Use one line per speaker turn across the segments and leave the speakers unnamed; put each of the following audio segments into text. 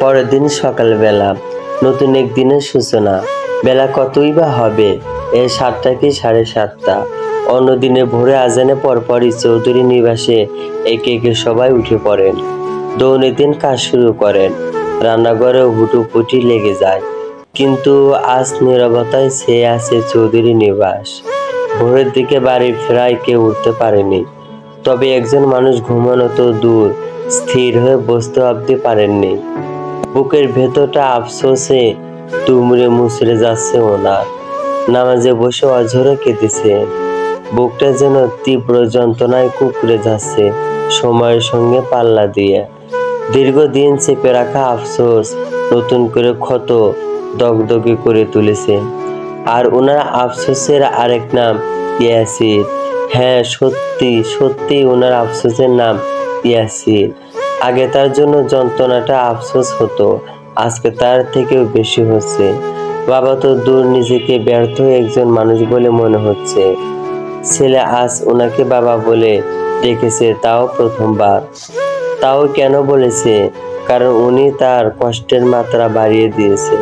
পরের দিন সকালবেলা নতুন এক দিনের সূচনা। বেলা কতই বা হবে, 7টা কি 7:30। অন্যদিনে ভোরে আজানে পরপরই চৌধুরী নিবাসে একে একে সবাই উঠে পড়েন, দৈনন্দিন কাজ শুরু করেন। রান্নাঘরে হুটোপুটি লেগে যায়, কিন্তু আজ নীরবতায় ছেয়ে আছে চৌধুরী নিবাস। ভোরের দিকে বাড়ি ফেরায় কেউ উঠতে পারেনি, তবে একজন মানুষ ঘুমানো তো দূর, স্থির হয়ে বসতে অবধি পারেননি। বুকের ভেতরটা আফসোসে দুমড়ে মুচড়ে যাচ্ছে ওনার। নামাজে বসে অঝরে কেঁদেছে, বুকটা যেন তীব্র যন্ত্রণায় কুঁকড়ে যাচ্ছে সময়ের সঙ্গে পাল্লা দিয়ে। দীর্ঘদিন চেপে রাখা আফসোস নতুন করে ক্ষত দগদগে করে তুলেছে। আর ওনার আফসোসের আরেক নাম ইয়াসির। হ্যাঁ, সত্যি সত্যি ওনার আফসোসের নাম ইয়াসির। আগে তার জন্য যন্ত্রণাটা আফসোস হতো, আজকে তার থেকেও বেশি হচ্ছে। বাবা তো দূর, নিজেকে ব্যর্থ একজন মানুষ বলে মনে হচ্ছে। ছেলে আজ ওনাকে বাবা বলে ডেকেছে, তাও প্রথমবার। তাও কেন বলেছে? কারণ উনি তার কষ্টের মাত্রা বাড়িয়ে দিয়েছে।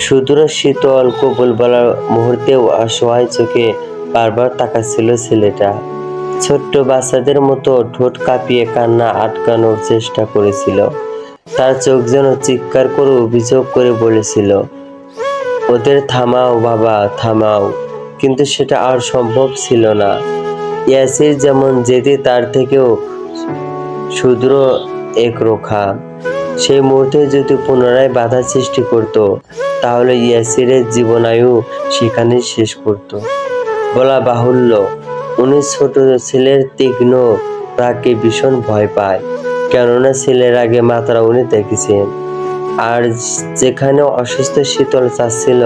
সুদূর শীতল কবুল বলার মুহূর্তেও অসহায় চোখে বারবার তাকাচ্ছিল ছেলেটা। ছোট্ট বাচ্চাদের মতো ঠোঁট কাঁপিয়ে কান্না আটকানোর চেষ্টা করেছিল। তার চোখ যেন চিৎকার করে অভিযোগ করে বলেছিল, ওদের থামাও বাবা, থামাও। কিন্তু সেটা আর সম্ভব ছিল না। ইয়াসির যেমন জেদি, তার থেকেও সুদূর একরোখা। সেই মুহূর্তে যদি পুনরায় বাধা সৃষ্টি করত, তাহলে ইয়াসিরের জীবনায়ু সেখানেই শেষ করত। বলা বাহুল্য, উনি ছোট ছেলের তীক্ষ্ণ রাগকে ভীষণ ভয় পায়, কেননা ছেলের আগে মাত্রা উনি দেখেছেন। আর যেখানে অসুস্থ শীতল চাচ্ছিল,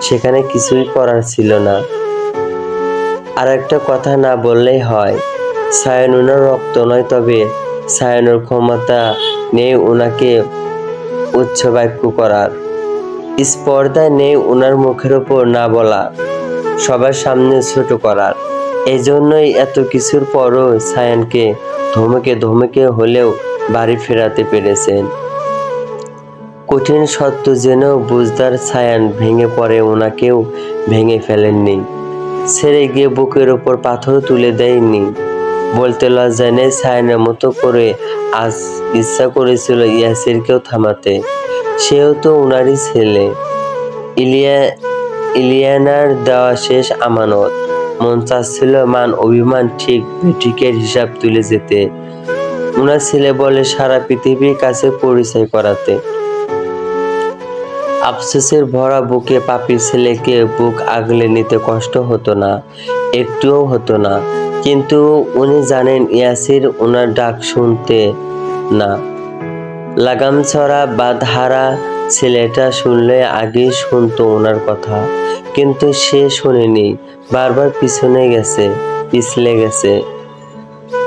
সেখানে কিছুই করার ছিল না। আর একটা কথা না বললেই হয়, সায়ন ওনার রক্ত নয়, তবে সায়নের ক্ষমতা নেই ওনাকে উচ্চ বাক্য করার। স্পর্ধা নেই ওনার মুখের ওপর না বলা, সবার সামনে ছোট করার। এই জন্যই এত কিছুর পরও সায়নকে ধমকে ধমকে হলেও বাড়ি ফেরাতে পেরেছেন। কঠিন সত্য জেনেও বুঝদার সায়ান ভেঙে পড়ে ওনাকেও ভেঙে ফেলেননি, ছেড়ে গিয়ে বুকের ওপর পাথর তুলে দেয়নি। বলতে লজ্জা নেই, সায়ানের মতো করে আজ ইচ্ছা করেছিল ইয়াসিরকেও থামাতে। সেও তো ওনারই ছেলে, ইলিয়ানার দেওয়া শেষ আমানত। মন চাচ্ছিল মান অভিমান ঠিক বেঠিকের হিসাব তুলে যেতে, ওনার ছেলে বলে সারা পৃথিবীর কাছে পরিচয় করাতে। আফসোসের ভরা বুকে পাপির ছেলেকে বুক আগলে নিতে কষ্ট হতো না, একটুও হতো না। কিন্তু উনি জানেন ইয়াসির ওনার ডাক শুনতে না। লাগাম ছড়া বাঁধহারা ছেলেটা শুনলে আগেই শুনতো ওনার কথা, কিন্তু সে শোনেনি, বারবার পিছলে গেছে।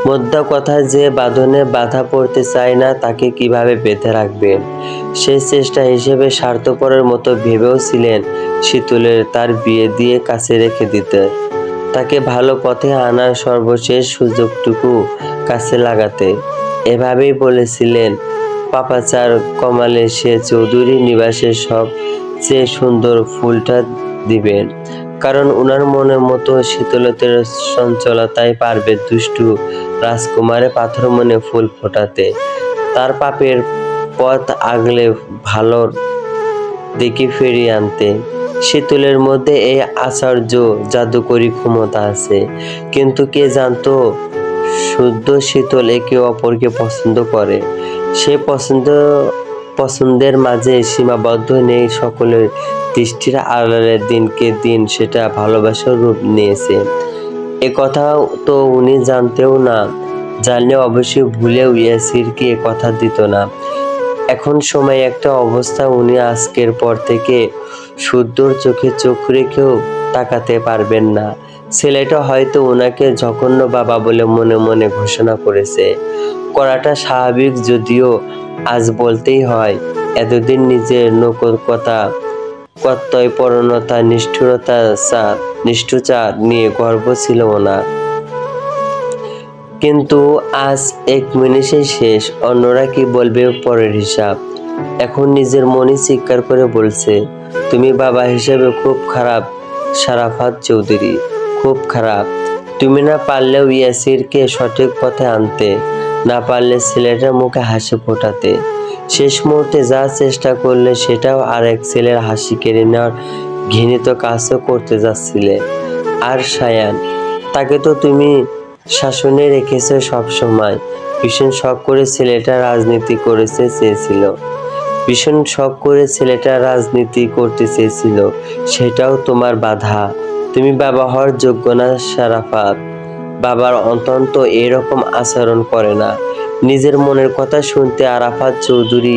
মোদ্দা কথা, যে বাঁধনে বাধা পড়তে চায় না, তাকে কিভাবে বেঁধে রাখবেন? সেই চেষ্টা হিসেবে স্বার্থপরের মতো ভেবেও ছিলেন শীতলের তার বিয়ে দিয়ে কাছে রেখে দিতে, তাকে ভালো পথে আনার সর্বশেষ সুযোগটুকু কাছে লাগাতে। এভাবেই বলেছিলেন পাপাচার কমালে সে চৌধুরী নিবাসের সবচেয়ে সুন্দর ফুলটা দিবেন, কারণ উনার মনের মতো শীতলতার চঞ্চলতায় পারবে দুষ্টু রাজকুমারে পাথর মনে ফুল ফোটাতে, তার পাপের পথ আগলে ভালোর দিকে ফিরিয়ে আনতে। শীতলের মধ্যে এই আশ্চর্য জাদুকরী ক্ষমতা আছে, কিন্তু কে জানতো শুদ্ধ শীতল একে অপরকে পছন্দ করে। সে পছন্দের মাঝে সীমাবদ্ধ নেই সকলের দৃষ্টির আড়ালে, দিনকে দিন সেটা ভালোবাসার রূপ নিয়েছে। এ কথা তো উনি জানতেও না, জানলে অবশ্যই ভুলেও ইয়াসিরকে এ কথা দিত না। এখন সময় একটা অবস্থা, উনি আজকের পর থেকে শুদ্ধর চোখে চোখ রেখেও তাকাতে পারবেন না। ছেলেটা হয়তো ওনাকে জঘন্য বাবা বলে মনে মনে ঘোষণা করেছে, করাটা স্বাভাবিক, যদিও আজ বলতেই হয় এতদিন নিজের নৈতিকতা, কর্তব্যপরায়ণতা, নিষ্ঠুরচার নিয়ে গর্ব ছিল ওনার। কিন্তু আজ 1 মিনিটে শেষ, অন্যরা কি বলবে পরের হিসাব। এখন নিজের মনই চিৎকার করে বলছে, তুমি বাবা হিসেবে খুব খারাপ শারাফাত চৌধুরী, খুব খারাপ। তুমি না পারলেও ইয়াসিরকে সঠিক পথে আনতে, না পারলে ছেলেটার মুখে হাসি ফোটাতে, শেষ মুহূর্তে যা চেষ্টা করলে সেটাও আরেক ছেলের হাসি কেড়ে নেওয়ার ঘৃণিত কাজও করতে যাচ্ছিলে। আর সায়ান, তাকে তো তুমি শাসনে রেখেছো সবসময়। ভীষণ শখ করে ছেলেটা রাজনীতি করতে চেয়েছিল, সেটাও তোমার বাধা। তুমি বাবা হওয়ার যোগ্য না শারাফাত। বাবার অন্তত এরকম আচরণ করে না। নিজের মনের কথা শুনতে আরাফাত চৌধুরী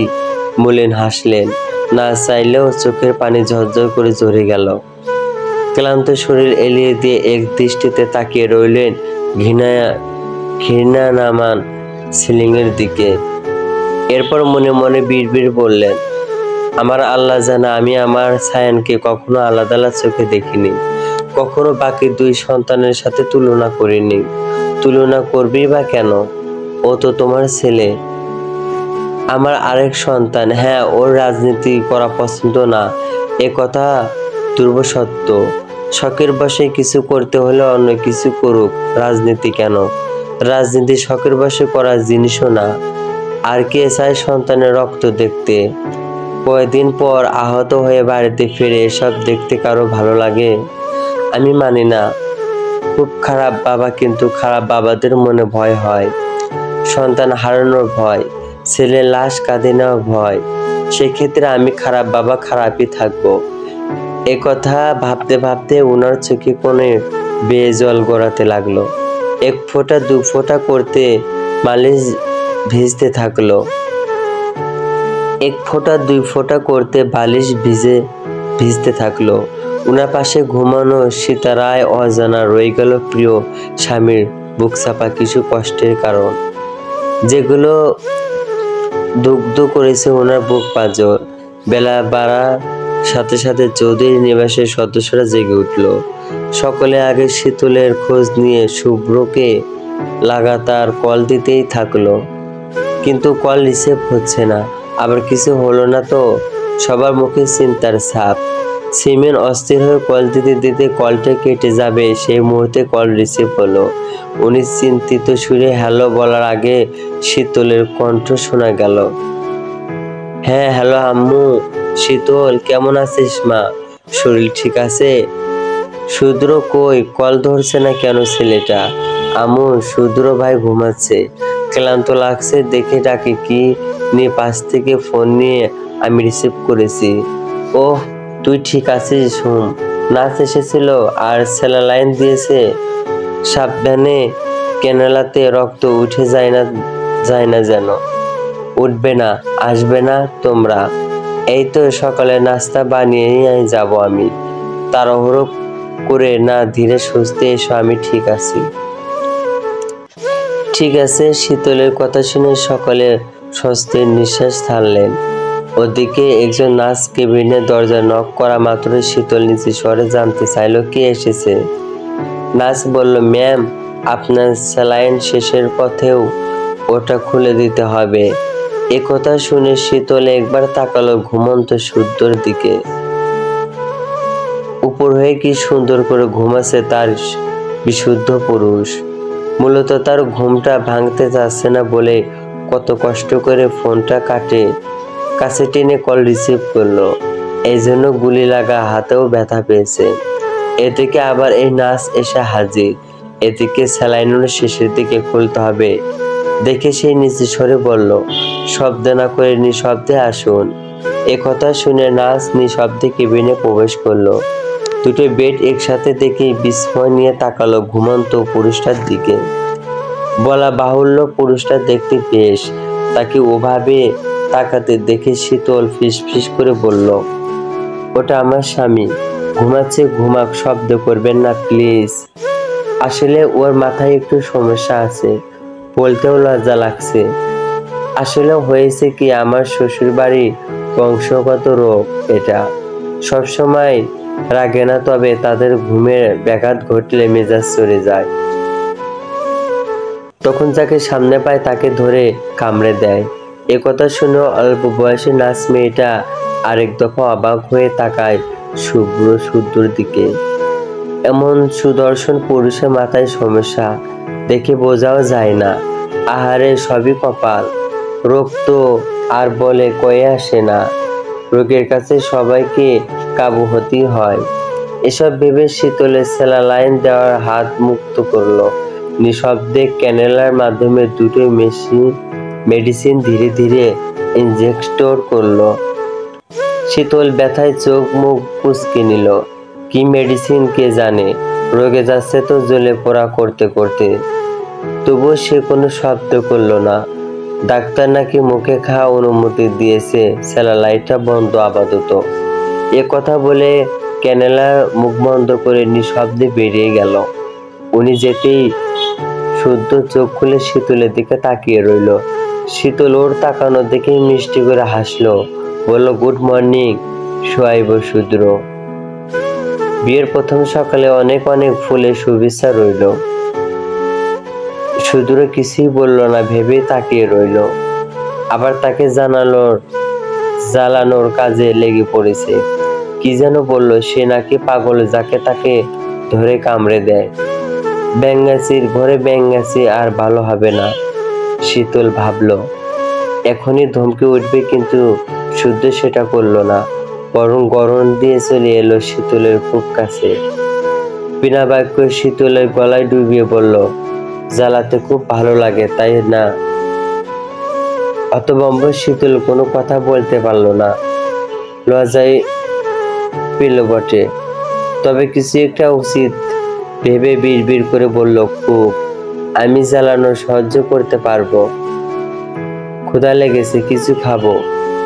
মলিন হাসলেন, না চাইলেও চোখের পানি ঝরঝর করে ঝরে গেল। ক্লান্ত শরীর এলিয়ে দিয়ে এক দৃষ্টিতে তাকিয়ে রইলেন ঘৃণানামান সিলিংয়ের দিকে। এরপর মনে মনে বিড়বিড় বললেন, আমার আল্লাহ জানে আমি আমার সায়ানকে কখনো আলাদা চোখে দেখিনি, কখনো বাকি 2 সন্তানের সাথে তুলনা করিনি। তুলনা করবি বা কেন? ও তো তোমার ছেলে, আমার আরেক সন্তান। হ্যাঁ, ওর রাজনীতি করা পছন্দ না, এ কথা ধ্রুব সত্য। শখের বশে কিছু করতে হলে অন্য কিছু করুক, রাজনীতি কেন? রাজনীতি শখের বশে করার জিনিসও না। আর কে চায় সন্তানের রক্ত দেখতে? কয়েকদিন পর আহত হয়ে বাড়িতে ফিরে এসব দেখতে কারো ভালো লাগে? আমি মানি না। খুব খারাপ বাবা, কিন্তু খারাপ বাবাদের মনে ভয় হয়, সন্তান হারানোর ভয়, ছেলের লাশ কাঁধে নেওয়ার ভয়। সেক্ষেত্রে আমি খারাপ বাবা, খারাপই থাকবো। এ কথা ভাবতে ভাবতে ওনার চোখে কোণে বেয়ে জল গড়াতে লাগলো। 1 ফোঁটা 2 ফোঁটা করতে বালিশ ভিজতে থাকলো। 1 ফোঁটা 2 ফোঁটা করতে বালিশ ভিজতে থাকলো। উনার পাশে ঘুমানো সীতারায় অজানা রয়ে গেল প্রিয় স্বামীর বুকচাপা কিছু কষ্টের কারণ, যেগুলো দুগ্ধ করেছে ওনার বুক পাঁজর। বেলা বাড়ার সাথে সাথে চৌধুরী নিবাসের সদস্যরা জেগে উঠল। সকলে আগে শীতলের খোঁজ নিয়ে শুভ্রকে লাগাতার কল দিতেই থাকলো, কিন্তু কল রিসিভ হচ্ছে না। আবার কিছু হলো না তো? সবার মুখে চিন্তার ছাপ। সিমেন অস্থির হয়ে কল দিতে দিতে কলটা কেটে যাবে সেই মুহূর্তে কল রিসিভ হলো। উনি চিন্তিত সুরে হ্যালো বলার আগে শীতলের কণ্ঠ শোনা গেল। হ্যাঁ, হ্যালো আম্মু। শীতল, কেমন আছিস মা? শরীর ঠিক আছে? শুদ্র কই? কল ধরছে না কেন ছেলেটা? আম্মু, শুদ্র ভাই ঘুমাচ্ছে, ক্লান্ত লাগছে দেখে ডাকে কি নিয়ে পাশ থেকে ফোন নিয়ে আমি রিসিভ করেছি। ওহ, তুই ঠিক আছিস? নার্স এসেছিল আর স্যালাইন দিয়েছে। সাবধানে, ক্যানেলাতে রক্ত উঠে যায় না যেন। উঠবে না, আসবে না তোমরা? এই তো সকালে নাস্তা বানিয়েই যাব আমি। তাড়াহুড়ো করে না, ধীরে সুস্থে এসো, আমি ঠিক আছি। ঠিক আছে। শীতলের কথা শুনে সকলে স্বস্তির নিঃশ্বাস ছাড়লেন। ওদিকে একজন নার্স কেবিনের দরজা নক করা মাত্রই শীতল নিচে স্বরে জানতে চাইল কে এসেছে। নার্স বলল, ম্যাম, আপনার স্যালাইন শেষের পথেও, ওটা খুলে দিতে হবে। এ কথা শুনে শীতল একবার তাকালো ঘুমন্ত শুদ্ধর দিকে। উপর হয়ে কি সুন্দর করে ঘুমাচ্ছে তার বিশুদ্ধ পুরুষ। মূলত তার ঘুমটা ভাঙতে যাচ্ছে না বলে কত কষ্ট করে ফোনটা কাছে টেনে কল রিসিভ করলো। এই জন্য গুলি লাগা হাতেও ব্যথা পেয়েছে। এদিকে আবার এই নার্স এসে হাজির। এদিকে স্যালাইনের শেষের দিকে খুলতে হবে দেখে সেই নিচে সরে বলল, শব্দ না করে নিঃশব্দে আসুন। এ কথা শুনে নার্স নিঃশব্দে কেবিনে প্রবেশ করলো। দুটো বেড একসাথে দেখে বিস্ময় নিয়ে তাকালো ঘুমন্ত পুরুষটার দিকে। বলা বাহুল্য, পুরুষটা দেখতে বেশ। তাকে ওভাবে তাকাতে দেখে শীতল ফিসফিস করে বলল, ওটা আমার স্বামী, ঘুমাচ্ছে, ঘুমাক, শব্দ করবেন না প্লিজ। আসলে ওর মাথায় একটু সমস্যা আছে, বলতেও লজ্জা লাগছে। আসলে হয়েছে কি, আমার শ্বশুর বাড়ির বংশগত রোগ এটা। সবসময় রাগে না, তবে তাদের ঘুমের ব্যাঘাত ঘটলে মেজাজ চড়ে যায়। তখন যাকে সামনে পায় তাকে ধরে কামড়ে দেয়। একথা শুনে অল্প বয়সী নাচ মেয়েটা আরেক দফা অবাক হয়ে তাকায় শুদ্রর দিকে। এমন সুদর্শন পুরুষের মাথায় সমস্যা দেখে বোঝাও যায় না। আহারে, সবই কপাল। রোগ তো আর বলে কয়ে আসে না, রোগের কাছে সবাইকে কাবু হতেই হয়। এসব ভেবে শীতলের স্যালাইন দেওয়ার হাত মুক্ত করলো। নিঃশব্দে ক্যানেলার মাধ্যমে দুটো মেডিসিন ধীরে ধীরে ইনজেক্ট করলো। শীতল ব্যথায় চোখ মুখ কুঁচকে নিল। কি মেডিসিন কে জানে, রোগে যাচ্ছে তো জ্বলে পোড়া করতে করতে। তবুও সে কোনো শব্দ করলো না। ডাক্তার নাকি মুখে খাওয়া অনুমতি দিয়েছে, স্যালাইনটা বন্ধ আপাতত। এ কথা বলে ক্যানেলা মুখ বন্ধ করে নিঃশব্দে বেরিয়ে গেল। উনি যেতেই শুদ্ধ চোখ খুলে শীতলের দিকে তাকিয়ে রইল। শীতল ওর তাকানো দেখে মিষ্টি করে হাসলো, বলল, গুড মর্নিং সোয়াইব শুদ্র। বিয়ের প্রথম সকালে অনেক অনেক ফুলের শুভেচ্ছা রইল। শুদ্র কিছুই বলল না, ভেবে তাকিয়ে রইল। আবার তাকে জ্বালানোর কাজে লেগে পড়েছে। কি যেন বলল, সে নাকি পাগল, যাকে তাকে ধরে কামড়ে দেয়। ব্যাঙাচির ঘরে ব্যাঙাচি আর ভালো হবে না, শীতল ভাবলো। এখনই ধমকে উঠবে, কিন্তু শুদ্ধ সেটা করলো না, বরং গরম দিয়ে চলে এলো শীতলের খুব কাছে। বিনা বাক্য শীতলের গলায় ডুবিয়ে বলল, জ্বালাতে খুব ভালো লাগে তাই না? হতভম্ব শীতল কোনো কথা বলতে পারল না। লজ্জায় পেল বটে, তবে কিছু একটা উচিত ভেবে বিড়বিড় করে বলল, খুব। আমি জ্বালানো সহ্য করতে পারবো, ক্ষুধা লেগেছে, কিছু খাবো।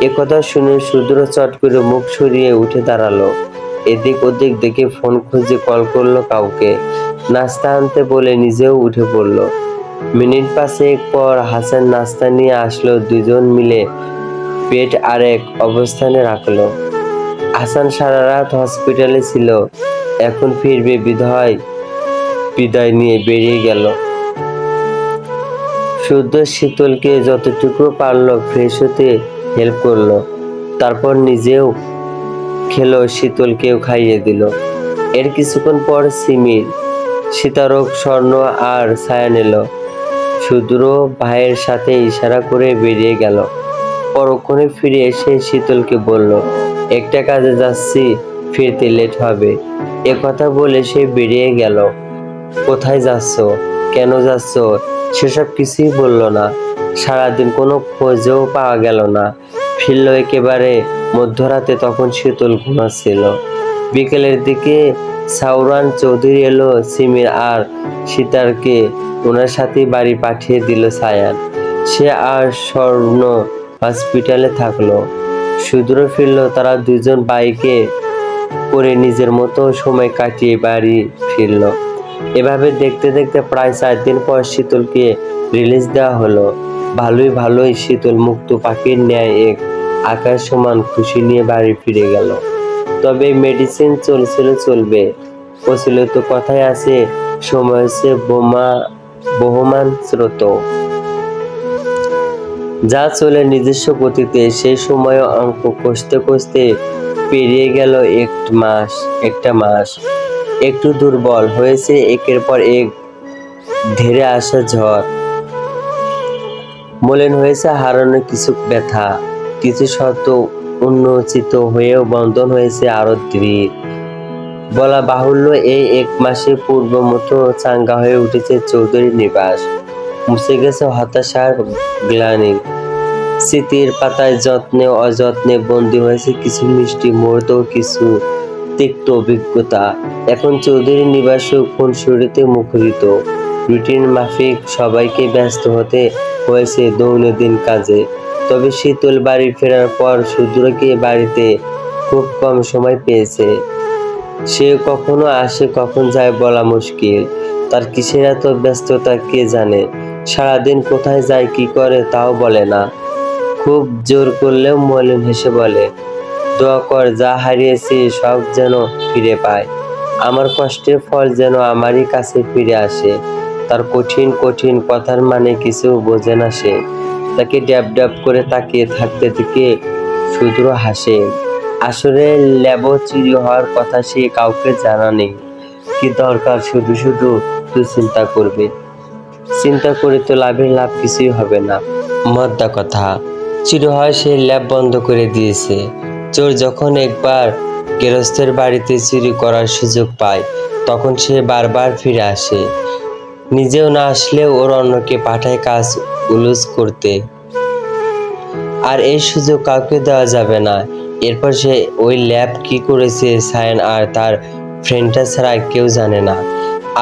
একথা শুনে শুদ্র চট করে মুখ সরিয়ে উঠে দাঁড়ালো। এদিক ওদিক দেখে ফোন খুঁজে কল করলো কাউকে। নাস্তা আনতে বলে নিজেও উঠে পড়ল। মিনিট 5 পর হাসান নাস্তা নিয়ে আসলো। দুজন মিলে পেট আরেক অবস্থানে রাখলো। হাসান সারা রাত হসপিটালে ছিল, এখন ফিরবে বিদায় নিয়ে বেরিয়ে গেল। শুদ্ধ শীতলকে যতটুকু পারলো ফ্রেশ হতে হেল্প করলো, তারপর নিজেও খেলো, শীতলকেও খাইয়ে দিল। এর কিছুক্ষণ পর সিমির, সীতারক, স্বর্ণ আর ছায়ান এলো। শুদ্র ভাইয়ের সাথে ইশারা করে বেরিয়ে গেল। পরক্ষণে ফিরে এসে শীতলকে বলল, একটা কাজে যাচ্ছি, ফিরতে লেট হবে। কথা বলে সে বেরিয়ে গেল। কোথায় যাচ্ছ, কেন যাচ্ছ, সেসব কিছুই বলল না। সারাদিন কোনো খোঁজও পাওয়া গেল না। ফিরল একেবারে মধ্যরাতে, তখন শীতল ঘুমাচ্ছিল। বিকেলের দিকে সাউরান চৌধুরী এলো। সিমির আর সীতারকে ওনার সাথে বাড়ি পাঠিয়ে দিল ছায়ান। সে আর স্বর্ণ হসপিটালে থাকলো। শুদ্র ফিরল। তারা দুজন বাইকে করে নিজের মতো সময় কাটিয়ে বাড়ি ফিরল। এভাবে দেখতে দেখতে প্রায় 4 দিন পর শীতলকে রিলিজ দেওয়া হলো। ভালোই শীতল মুক্ত পাখির ন্যায় এক আকাশ সমান খুশি নিয়ে বাড়ি ফিরে গেল। তবে মেডিসিন চলবে, প্রচলিত কথায় আছে, সময় হচ্ছে বহমান স্রোত, যা চলে নিজস্ব গতিতে। সেই সময় অঙ্ক কষতে পেরিয়ে গেল একটা মাস। একটু দুর্বল হয়েছে একের পর এক ধীরে আসা ঝড়। মলিন হয়েছে হারানো কিছু ব্যথা, কিছু শত উন্মোচিত হয়েও বন্ধন হয়েছে আরো দৃঢ়। বলা বাহুল্য, এই 1 মাসে পূর্ব মতো চাঙ্গা হয়ে উঠেছে চৌধুরী নিবাস। মুছে গেছে হতাশার গ্লানি। স্মৃতির পাতায় যত্নে অযত্নে বন্দী হয়েছে কিছু মিষ্টি মুহূর্ত, কিছু তিক্ত অভিজ্ঞতা। এখন চৌধুরী নিবাসও খুনসুটিতে মুখরিত। রুটিন মাফিক সবাইকে ব্যস্ত হতে হয়েছে দৈনন্দিন কাজে। তবে শীতল বাড়ি ফেরার পর শুদ্রকে বাড়িতে খুব কম সময় পেয়েছে। সে কখনো আসে কখন যায় বলা মুশকিল। তার কিসের এত ব্যস্ততা কে জানে। সারাদিন কোথায় যায় কি করে তাও বলে না। খুব জোর করলেও মলিন হেসে বলে, দোয়া কর যা হারিয়েছি সব যেন ফিরে পায়। আমার কষ্টের ফল যেন আমারই কাছে ফিরে আসে। তার কঠিন কঠিন কথার মানে কিছু বোঝে না সে। তাকে ড্যাব ড্যাব করে তাকিয়ে থাকতে থেকে শুধু হাসে। আসলে ল্যাবও চুরি হওয়ার কথা সে কাউকে জানা নেই। কি দরকার শুধু শুধু তুই চিন্তা করবে? চিন্তা করে তো লাভ কিছুই হবে না। মদ্দা কথা, চুরি হয় সে ল্যাব বন্ধ করে দিয়েছে। চোর যখন একবার গৃহস্থের বাড়িতে চুরি করার সুযোগ পায় তখন সে বারবার ফিরে আসে। নিজেও না আসলে ওর অন্যকে পাঠায় কাজ উলুস করতে। আর এই সুযোগ কাউকে দেওয়া যাবে না। এরপর সে ওই ল্যাব কি করেছে সায়ন আর তার ফ্রেন্ডটা ছাড়া কেউ জানে না।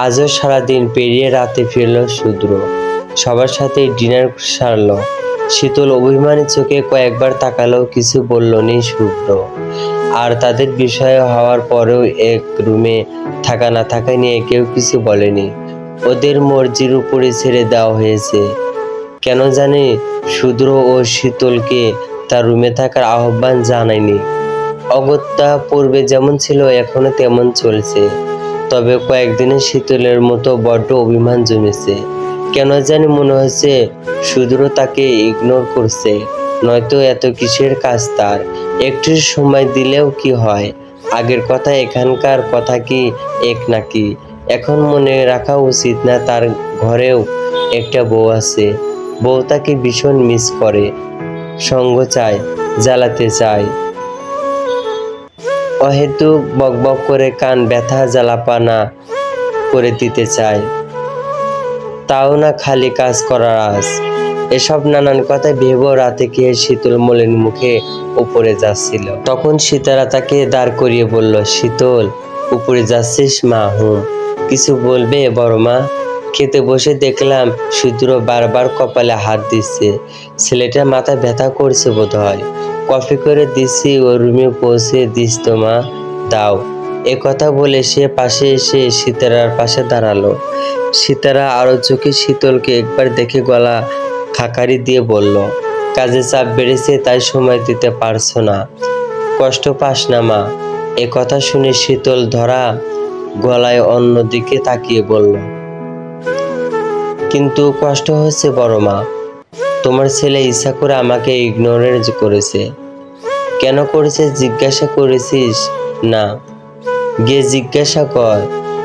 আজও সারাদিন পেরিয়ে রাতে ফিরল শুদ্র। সবার সাথে ডিনার সারল। শীতল অভিমানী চোখে কয়েকবার তাকালেও কিছু বলল নি শুভ্র। আর তাদের বিষয় হওয়ার পরেও এক রুমে থাকা না থাকা নিয়ে কেউ কিছু বলেনি। ওদের মর্জির উপরে ছেড়ে দেওয়া হয়েছে। কেন জানি শুদ্র ও শীতলকে তার রুমে থাকার আহ্বান জানায়নি। অগত্যা পূর্বে যেমন ছিল এখনো তেমন চলছে। তবে কয়েকদিনে শীতলের মতো বড্ড অভিমান জমেছে। কেন জানি মনে হচ্ছে শুদ্র তাকে ইগনোর করছে। নয়তো এত কিসের কাজ তার? একটু সময় দিলেও কি হয়? আগের কথা এখানকার কথা কি এক নাকি? এখন মনে রাখা উচিত না তার ঘরেও একটা বউ আছে। বউ তাকে ভীষণ মিস করে, সঙ্গ চায়, জ্বালাতে চায়। অহেতুক বকবক করে কান ব্যথা জ্বালাপানা করে দিতে চায়। তাও না খালি কাজ করার আজ। এসব নানান কথা ভেবে রাতে খেয়ে শীতল মলিন মুখে উপরে যাচ্ছিল। তখন সীতারা তাকে দাঁড় করিয়ে বলল, শীতল, উপরে যাচ্ছিস? মা, হুম। কিছু বলবে বড় মা? খেতে বসে দেখলাম শুদ্র বারবার কপালে হাত দিচ্ছে। ছেলেটার মাথা ব্যথা করছে বোধ হয়। কফি করে দিচ্ছি, ওর রুমে পৌঁছে দিস তো মা, দাও। এ কথা বলে সে পাশে এসে সীতারার পাশে দাঁড়ালো। সীতারা আরো চোখে শীতলকে একবার দেখে গলা খাকারি দিয়ে বলল, কাজে চাপ বেড়েছে তাই সময় দিতে পারছো না। কষ্ট পাস না মা। এ কথা শুনে শীতল ধরা গলায় অন্যদিকে তাকিয়ে বলল, কিন্তু কষ্ট হচ্ছে বড় মা। তোমার ছেলে ইচ্ছা করে আমাকে ইগনোরেন্স করেছে। কেন করেছে জিজ্ঞাসা করেছিস? না, গিয়ে জিজ্ঞাসা কর।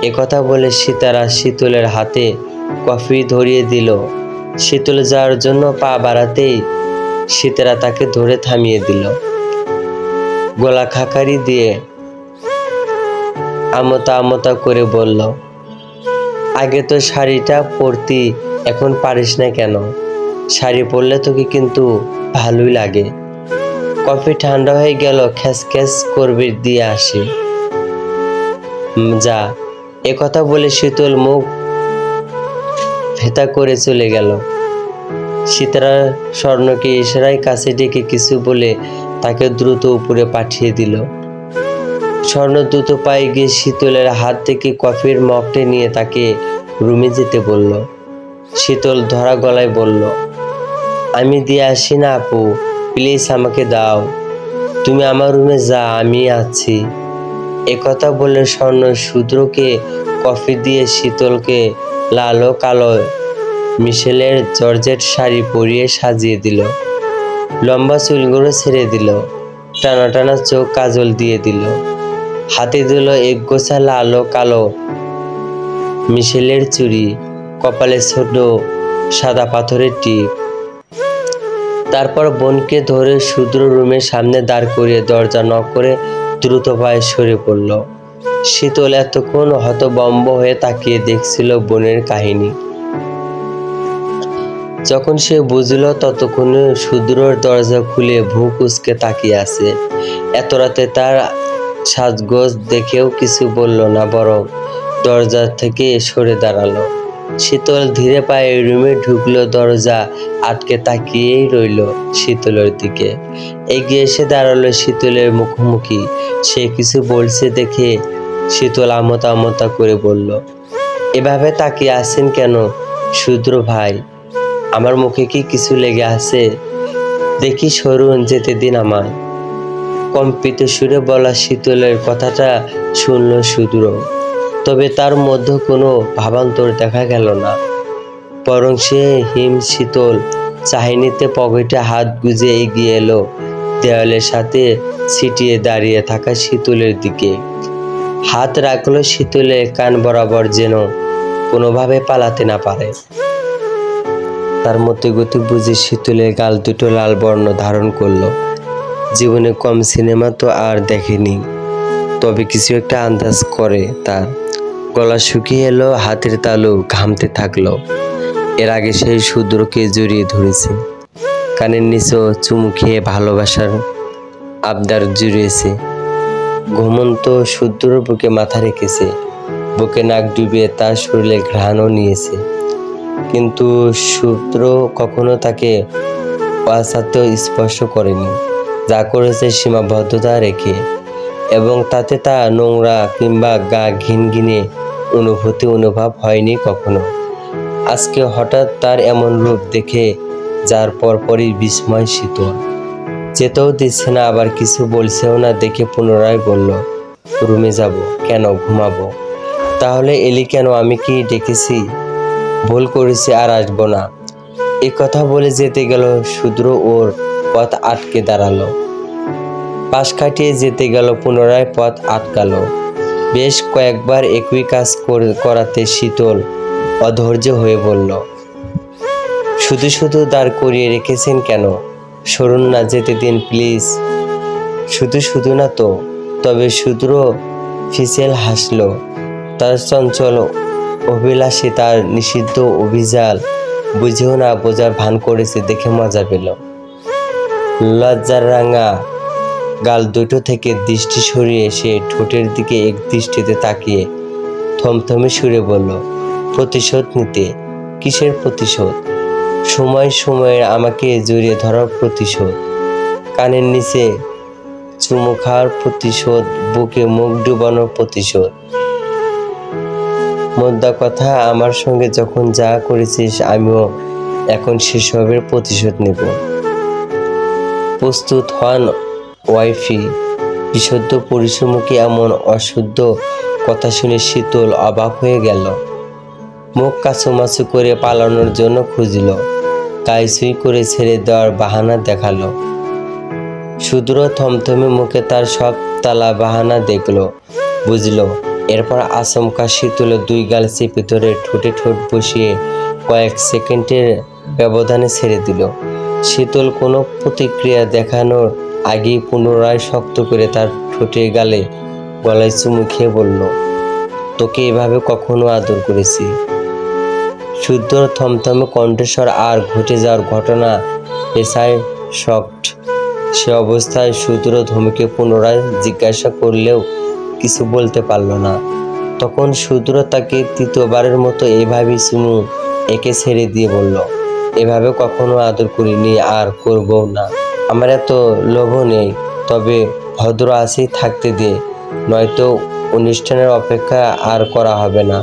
একথা বলে সীতারা শীতলের হাতে কফি ধরিয়ে দিল। শীতল যাওয়ার জন্য পা বাড়াতেই সীতারা তাকে ধরে থামিয়ে দিল। গলা খাকারি দিয়ে আমতা আমতা করে বলল, আগে তো শাড়িটা পরতি, এখন পারিস না কেন? শাড়ি পরলে তোকে কিন্তু ভালোই লাগে। কফি ঠান্ডা হয়ে গেল, খ্যাস খ্যাস করবে, দিয়ে আসি যা। একথা বলে শীতল মুখ ভেতা করে চলে গেল। সীতারা স্বর্ণকে ইশারায় কাছে ডেকে কিছু বলে তাকে দ্রুত উপরে পাঠিয়ে দিল। স্বর্ণ দ্রুত পায়ে গিয়ে শীতলের হাত থেকে কফির মগটা নিয়ে তাকে রুমে যেতে বলল। শীতল ধরা গলায় বলল, আমি দিয়ে আসি না আপু, প্লিজ আমাকে দাও। তুমি আমার রুমে যা, আমি আছি। একথা বলে স্বর্ণ শুদ্রকে কফি দিয়ে শীতলকে লাল ও কালো মিশেলের জর্জেট শাড়ি পরিয়ে সাজিয়ে দিল। লম্বা চুলগুলো ছেড়ে দিল। টানা টানা চোখ কাজল দিয়ে দিল। হাতে দিল এক গোছা লাল ও কালো মিশেলের চুড়ি, কপালে ছোট সাদা পাথরের টিপ। তারপর বোনকে ধরে শুদ্র রুমের সামনে দাঁড় করিয়ে দরজা নক করে দ্রুত পায়ে সরে পড়ল। শীতল এতক্ষণ হতভম্ব হয়ে তাকিয়ে দেখছিল বোনের কাহিনী। যখন সে বুঝল ততক্ষণে শুদ্রর দরজা খুলে ভুক উচকে তাকিয়ে আছে। এত রাতে তার সাজগোজ দেখেও কিছু বলল না, বরং দরজা থেকে সরে দাঁড়ালো। শীতল ধীরে পায়ে রুমে ঢুকলো। দরজা আটকে তাকিয়েই রইল শীতলের দিকে। এগিয়ে এসে দাঁড়ালো শীতলের মুখোমুখি। সে কিছু বলছে দেখে শীতল আমতা আমতা করে বলল, এভাবে তাকিয়ে আছেন কেন শুদ্র ভাই? আমার মুখে কি কিছু লেগে আছে? দেখি সরুন, যেতে দিন আমায়। কম্পিত সুরে বলা শীতলের কথাটা শুনল শুদ্র। তবে তার মধ্যে কোনো ভাবান্তর দেখা গেল না, বরং সে হিম শীতল চাহিনিতে পকেটে হাত গুজে এগিয়ে এলো দেওয়ালের সাথে ছিটিয়ে দাঁড়িয়ে থাকা শীতলের দিকে। হাত রাখলো শীতলের কান বরাবর, যেন কোনোভাবে পালাতে না পারে। তার মধ্যে গতি বুঝে শীতলের গাল দুটো লাল বর্ণ ধারণ করলো। জীবনে কম সিনেমা তো আর দেখেনি, তবে কিছু একটা আন্দাজ করে তার। গলা শুকিয়ে এলো, হাতের তালু ঘামতে থাকলো। এর আগে সেই শূদ্রকে জড়িয়ে ধরেছে, কানের নিচেও চুমু খেয়ে ভালোবাসার আবদার জুড়িয়েছে। ঘুমন্ত শূদ্র বুকে মাথা রেখেছে, বুকে নাক ডুবিয়ে তার শরীরে ঘ্রাণও নিয়েছে। কিন্তু শূদ্র কখনো তাকে পাশ্চাত্যে স্পর্শ করেনি, যা করেছে সীমাবদ্ধতা রেখে, এবং তাতে তা নোংরা কিংবা গা ঘিনঘিনে অনুভূতি অনুভব হয়নি কখনো। আজকে হঠাৎ তার এমন রূপ দেখে যার পরপরই বিস্ময় শীতল। যেতেও দিচ্ছে না, আবার কিছু বলছেও না দেখে পুনরায় বলল, রুমে যাব কেন? ঘুমাবো। তাহলে এলি কেন? আমি কি ডেকেছি? ভুল করেছি, আর আসবো না। এ কথা বলে যেতে গেল শূদ্র ওর পথ আটকে দাঁড়ালো। পাশ কাটিয়ে যেতে গেল, পুনরায় পথ আটকালো। বেশ কয়েকবার একই কাজ করাতে শীতল অধৈর্য হয়ে বলল, শুধু শুধু দাঁড় করিয়ে রেখেছেন কেন? সরুন না, যেতে দিন প্লিজ। শুধু শুধু না তো। তবে শূদ্র ফিসেল হাসল। তার চঞ্চল অভিলাষী তার নিষিদ্ধ অভিযাল বুঝেও না বোঝার ভান করেছে দেখে মজা পেল। লজ্জার রাঙা গাল দুটো থেকে দৃষ্টি সরিয়ে সে ঠোঁটের দিকে এক দৃষ্টিতে তাকিয়ে থমথমে সুরে বলল, প্রতিশোধ নিতে? কিসের প্রতিশোধ? সময় সময়ের আমাকে জড়িয়ে ধরার প্রতিশোধ, কানের নিচে চুমু খাওয়ার প্রতিশোধ, বুকে মুখ ডুবানোর প্রতিশোধ। মোদ্দা কথা, আমার সঙ্গে যখন যা করেছিস আমিও এখন সেসবের প্রতিশোধ নেব। প্রস্তুত হন ওয়াইফি। বিশুদ্ধ পরিশ্রমকে এমন অশুদ্ধ কথা শুনে শীতল অবাক হয়ে গেল। মুখ কাছুমাছু করে পালানোর জন্য খুঁজল, কাইসুই করে ছেড়ে দেওয়ার বাহানা দেখালো। শূদ্র থমথমে মুখে তার সব তালা বাহানা দেখলো, বুঝলো। এরপর আচমকা শীতলের দুই গাল চেপে ধরে ঠোঁটে ঠোঁট বসিয়ে কয়েক সেকেন্ডের ব্যবধানে ছেড়ে দিল। শীতল কোনো প্রতিক্রিয়া দেখানোর আগেই পুনরায় শক্ত করে তার ঠোঁটে গালে গলায় চুমু খেয়ে বলল, তোকে এভাবে কখনো আদর করেছি? শূদ্র থমথমে কণ্ঠস্বর আর ঘটে যাওয়ার ঘটনা পেশায় শক্ট। সে অবস্থায় শূদ্র ধমকে পুনরায় জিজ্ঞাসা করলেও কিছু বলতে পারল না। তখন শূদ্র তাকে তৃতীয়বারের মতো এভাবেই চুমু একে ছেড়ে দিয়ে বলল, এভাবে কখনো আদর করিনি, আর করবও না। আমার এত লোভ নেই, তবে ভদ্র আছি, থাকতে দে, নয়তো অনুষ্ঠানের অপেক্ষা আর করা হবে না।